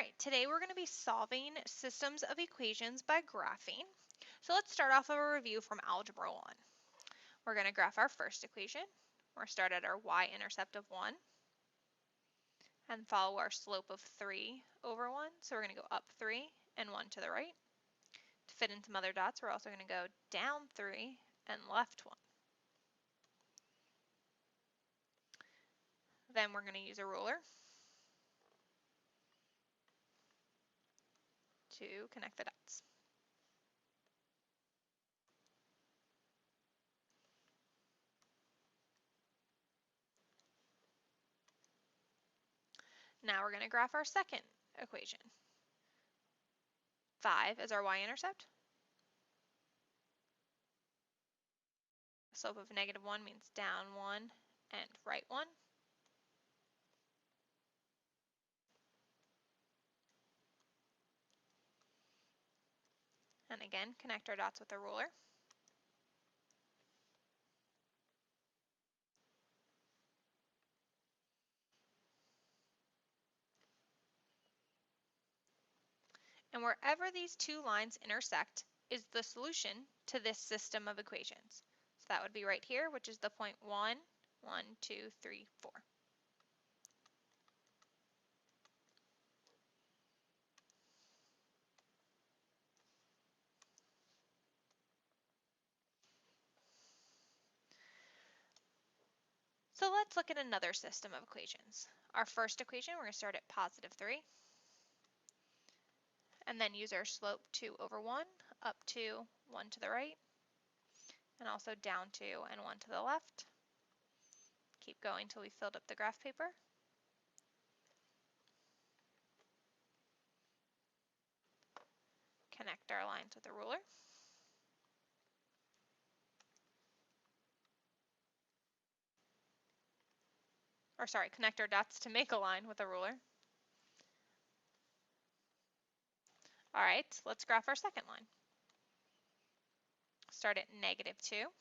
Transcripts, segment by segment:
right, today we're going to be solving systems of equations by graphing. So let's start off with a review from Algebra 1. We're going to graph our first equation. We're going to start at our y-intercept of 1 and follow our slope of 3 over 1. So we're going to go up 3 and 1 to the right. To fit in some other dots, we're also going to go down 3 and left 1. Then we're going to use a ruler to connect the dots. Now we're going to graph our second equation. 5 is our y-intercept. The slope of -1 means down 1 and right 1. And again, connect our dots with a ruler. And wherever these two lines intersect is the solution to this system of equations. So that would be right here, which is the point 1, 1, 2, 3, 4. So let's look at another system of equations. Our first equation, we're going to start at +3, and then use our slope 2 over 1, up 2, 1 to the right, and also down 2 and 1 to the left. Keep going until we filled up the graph paper. Connect our lines with a ruler. Or sorry, connect our dots to make a line with a ruler. All right, let's graph our second line. Start at -2,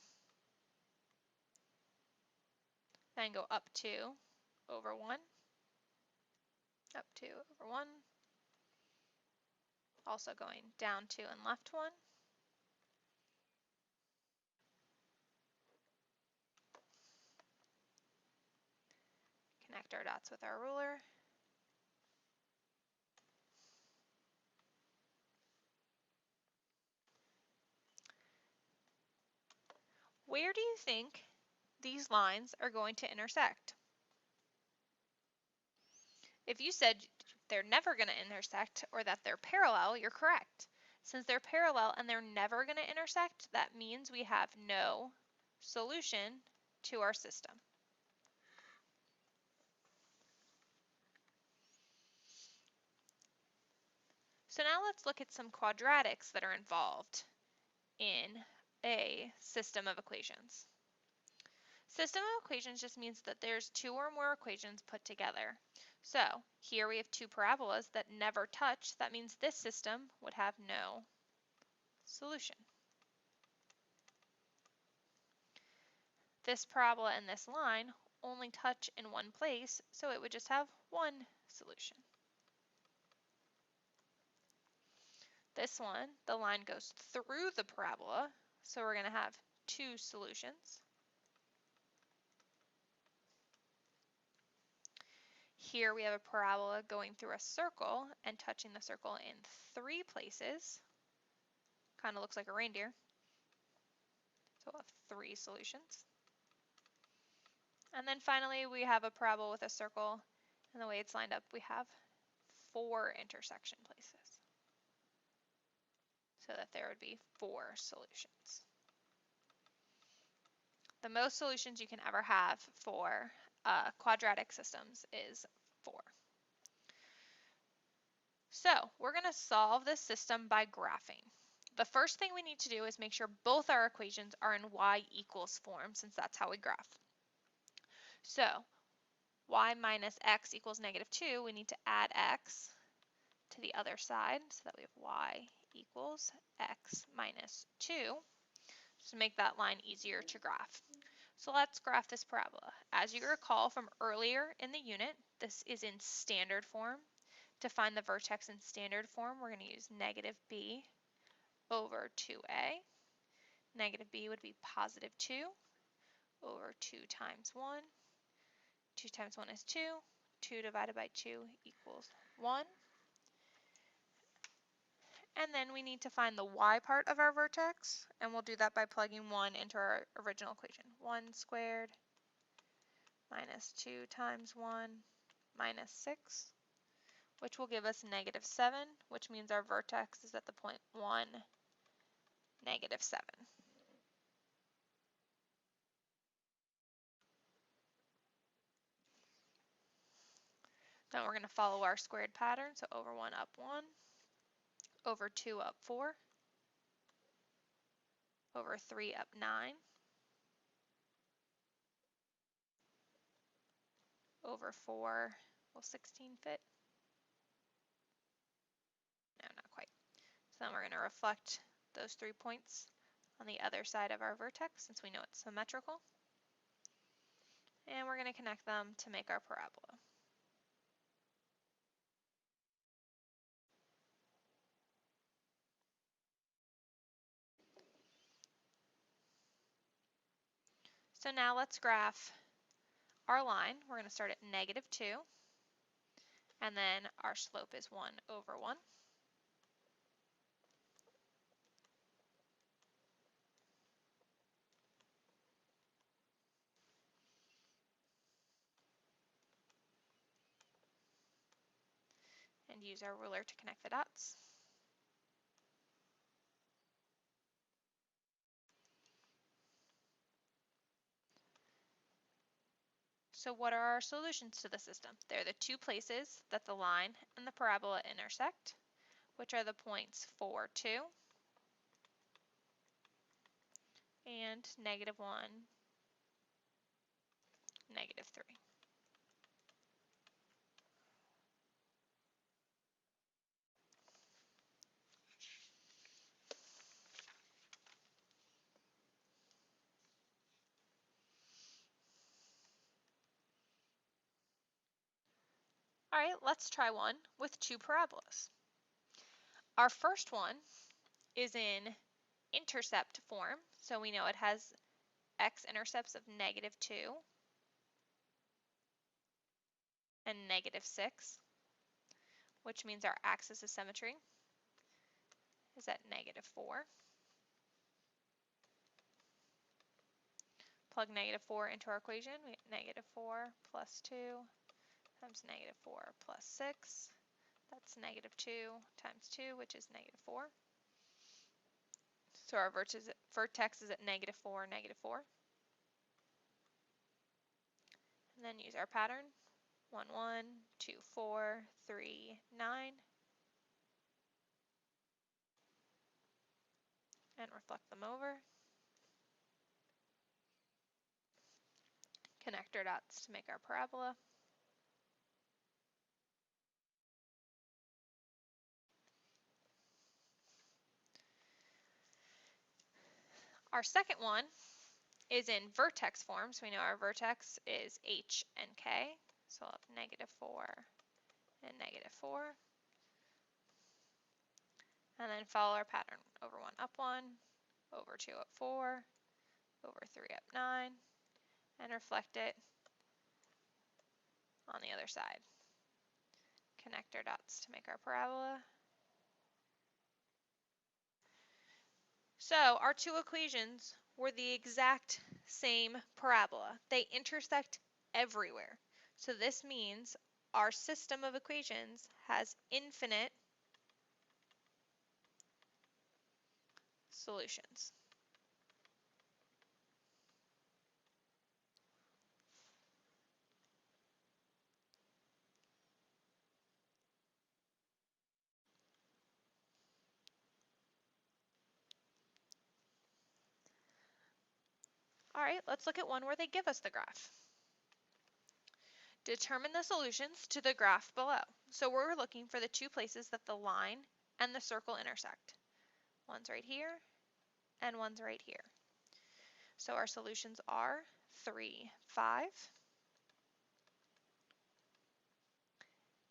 then go up 2 over 1, up 2 over 1, also going down 2 and left 1. Connect our dots with our ruler. Where do you think these lines are going to intersect? If you said they're never going to intersect or that they're parallel, you're correct. Since they're parallel and they're never going to intersect, that means we have no solution to our system. So now let's look at some quadratics that are involved in a system of equations. System of equations just means that there's two or more equations put together. So here we have two parabolas that never touch. That means this system would have no solution. This parabola and this line only touch in one place, so it would just have one solution. This one, the line goes through the parabola, so we're going to have two solutions. Here we have a parabola going through a circle and touching the circle in three places. Kind of looks like a reindeer. So we'll have three solutions. And then finally we have a parabola with a circle, and the way it's lined up we have four intersection places. So that there would be four solutions. The most solutions you can ever have for quadratic systems is 4. So we're going to solve this system by graphing. The first thing we need to do is make sure both our equations are in y equals form, since that's how we graph. So y minus x equals -2, we need to add x to the other side so that we have y equals x minus 2, just to make that line easier to graph. So let's graph this parabola. As you recall from earlier in the unit, this is in standard form. To find the vertex in standard form, we're going to use negative b over 2a. Negative b would be positive 2 over 2 times 1. 2 times 1 is 2. 2 divided by 2 equals 1. And then we need to find the y part of our vertex, and we'll do that by plugging 1 into our original equation. 1 squared minus 2 times 1 minus 6, which will give us negative 7, which means our vertex is at the point 1, negative 7. Then we're going to follow our squared pattern, so over 1 up 1, over 2 up 4, over 3 up 9, over 4, will 16 fit? No, not quite. So then we're going to reflect those 3 points on the other side of our vertex since we know it's symmetrical. And we're going to connect them to make our parabola. So now let's graph our line. We're going to start at negative 2, and then our slope is 1 over 1. And use our ruler to connect the dots. So what are our solutions to the system? They're the 2 places that the line and the parabola intersect, which are the points 4, 2, and negative 1, negative 3. All right, let's try one with 2 parabolas. Our first one is in intercept form, so we know it has x-intercepts of negative 2 and negative 6, which means our axis of symmetry is at negative 4. Plug negative 4 into our equation. We get negative 4 plus 2 times negative 4 plus 6. That's negative 2 times 2, which is negative 4. So our vertex is at negative 4, negative 4. And then use our pattern. 1, 1, 2, 4, 3, 9. And reflect them over. Connect our dots to make our parabola. Our second one is in vertex form, so we know our vertex is h and k. So we'll have negative 4 and negative 4. And then follow our pattern. Over 1 up 1, over 2 up 4, over 3 up 9, and reflect it on the other side. Connect our dots to make our parabola. So our 2 equations were the exact same parabola. They intersect everywhere. So this means our system of equations has infinite solutions. All right, let's look at one where they give us the graph. Determine the solutions to the graph below. So we're looking for the 2 places that the line and the circle intersect. One's right here and one's right here. So our solutions are 3, 5,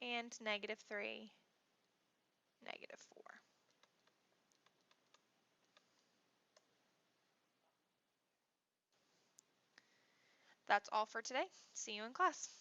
and -3, -4. That's all for today. See you in class.